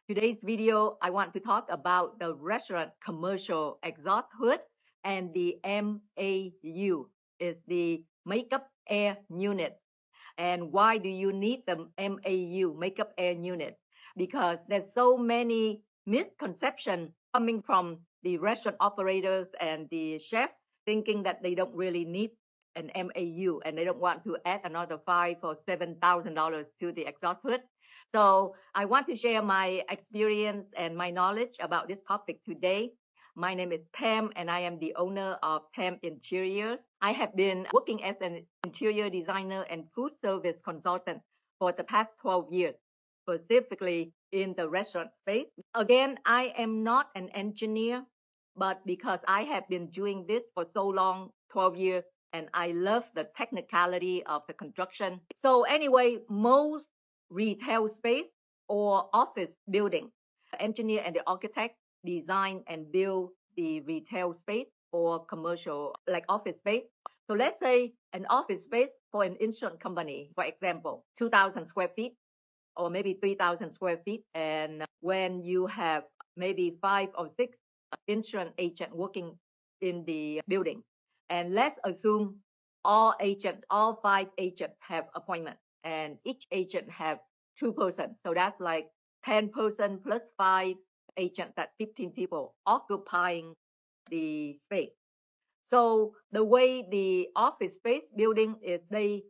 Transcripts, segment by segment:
Today's video, I want to talk about the restaurant commercial exhaust hood and the MAU is the makeup air unit. And why do you need the MAU, makeup air unit? Because there's so many misconceptions coming from the restaurant operators and the chef thinking that they don't really need an MAU and they don't want to add another $5,000 or $7,000 to the exhaust hood. So I want to share my experience and my knowledge about this topic today. My name is Pam, and I am the owner of Pam Interiors. I have been working as an interior designer and food service consultant for the past 12 years, specifically in the restaurant space. Again, I am not an engineer, but because I have been doing this for so long, 12 years, and I love the technicality of the construction. So anyway, most retail space or office building, the engineer and the architect design and build the retail space or commercial like office space. So let's say an office space for an insurance company, for example, 2,000 square feet or maybe 3,000 square feet. And when you have maybe 5 or 6 insurance agents working in the building, and let's assume all 5 agents have appointment, and each agent have 2 persons. So that's like 10 person plus 5 agents, that's 15 people occupying the space. So the way the office space building is, the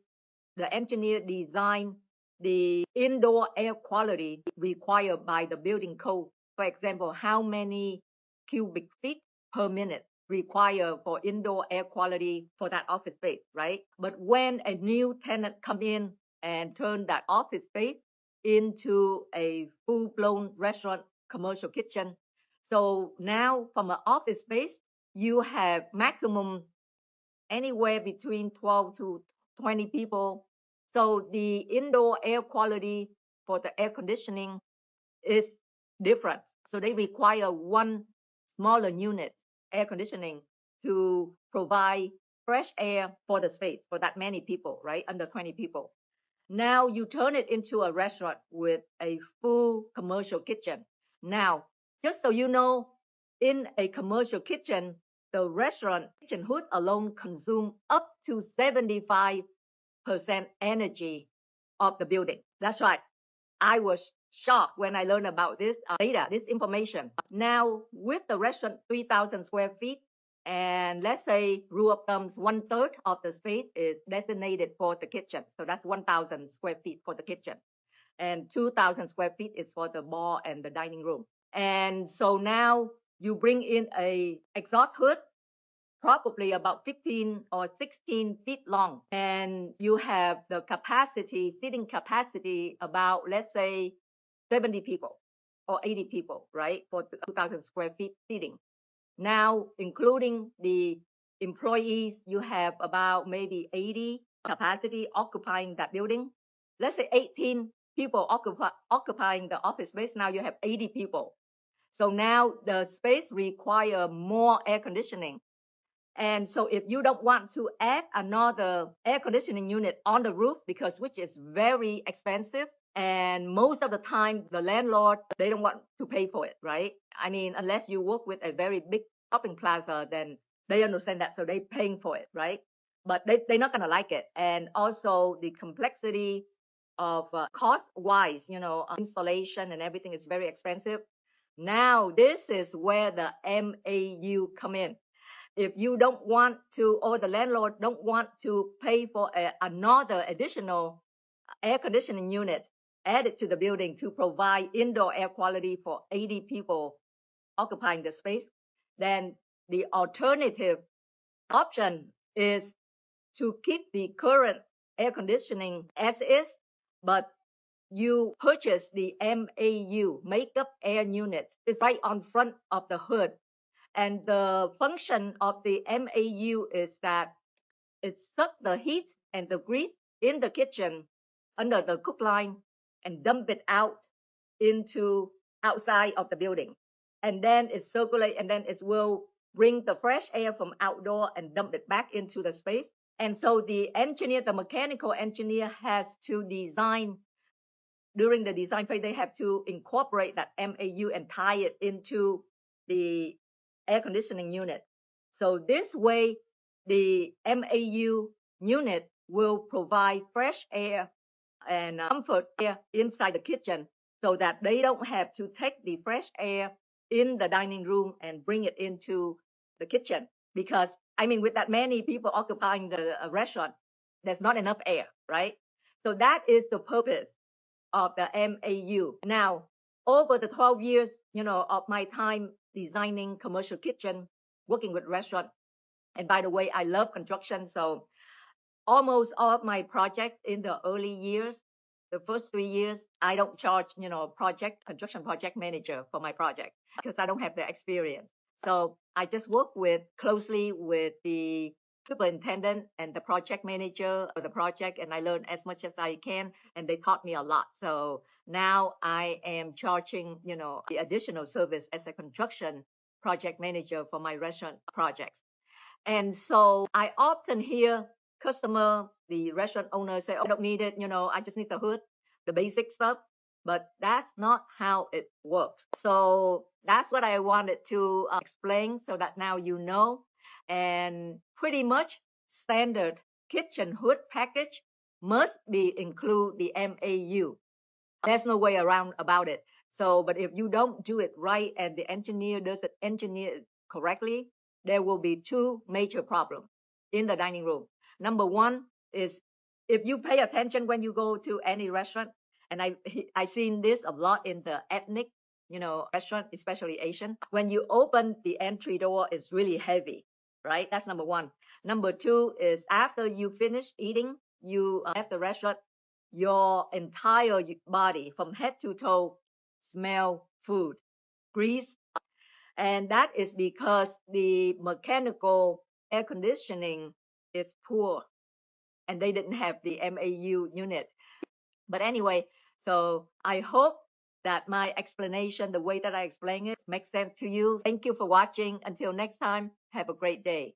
engineer design the indoor air quality required by the building code. For example, how many cubic feet per minute required for indoor air quality for that office space, right? But when a new tenant come in and turn that office space into a full-blown restaurant commercial kitchen, so now from an office space, you have maximum anywhere between 12 to 20 people. So the indoor air quality for the air conditioning is different. So they require one smaller unit air conditioning to provide fresh air for the space for that many people, right? Under 20 people. Now you turn it into a restaurant with a full commercial kitchen. Now, just so you know, in a commercial kitchen, the restaurant kitchen hood alone consume up to 75% energy of the building. That's right. I was shocked when I learned about this data, this information. Now, with the restaurant 3,000 square feet, and let's say rule of thumb, 1/3 of the space is designated for the kitchen. So that's 1,000 square feet for the kitchen. And 2,000 square feet is for the bar and the dining room. And so now you bring in a exhaust hood, probably about 15 or 16 feet long. And you have the capacity, seating capacity, about, let's say, 70 people or 80 people, right? For 2,000 square feet seating. Now, including the employees, you have about maybe 80 capacity occupying that building. Let's say 18 people occupying the office space. Now you have 80 people. So now the space require more air conditioning. And so if you don't want to add another air conditioning unit on the roof, because which is very expensive, and most of the time the landlord, they don't want to pay for it, right? I mean, unless you work with a very big shopping plaza, then they understand that, so they're paying for it, right? But they're not going to like it. And also the complexity of cost wise, installation and everything is very expensive. Now this is where the MAU come in. If you don't want to, or the landlord don't want to pay for another additional air conditioning unit added to the building to provide indoor air quality for 80 people occupying the space, then the alternative option is to keep the current air conditioning as is, but you purchase the MAU, makeup air unit. It's right on front of the hood. And the function of the MAU is that it sucks the heat and the grease in the kitchen under the cook line and dump it out into outside of the building. And then it circulates, and then it will bring the fresh air from outdoor and dump it back into the space. And so the engineer, the mechanical engineer, has to design during the design phase, they have to incorporate that MAU and tie it into the air conditioning unit. So this way, the MAU unit will provide fresh air and comfort air inside the kitchen so that they don't have to take the fresh air in the dining room and bring it into the kitchen. Because, I mean, with that many people occupying the restaurant, there's not enough air, right? So that is the purpose of the MAU. Now, over the 12 years, of my time designing commercial kitchen, working with restaurant, and by the way, I love construction, so almost all of my projects in the early years, the first 3 years, I don't charge, construction project manager for my project because I don't have the experience. So I just work closely with the superintendent and the project manager of the project, and I learn as much as I can, and they taught me a lot. So now I am charging, the additional service as a construction project manager for my restaurant projects. And so I often hear the restaurant owner say, "Oh, I don't need it. I just need the hood, the basic stuff." But that's not how it works. So that's what I wanted to explain so that now you know. And pretty much standard kitchen hood package must include the MAU. There's no way around about it. So, but if you don't do it right and the engineer doesn't engineer it correctly, there will be two major problems in the dining room. Number one is if you pay attention when you go to any restaurant, and I seen this a lot in the ethnic, restaurant, especially Asian. When you open the entry door, it's really heavy, right? That's number one. Number two is after you finish eating, you left the restaurant, your entire body from head to toe smell food, grease, and that is because the mechanical air conditioning is poor and they didn't have the MAU unit. But anyway, so I hope that my explanation, the way that I explain it, makes sense to you. Thank you for watching. Until next time, have a great day.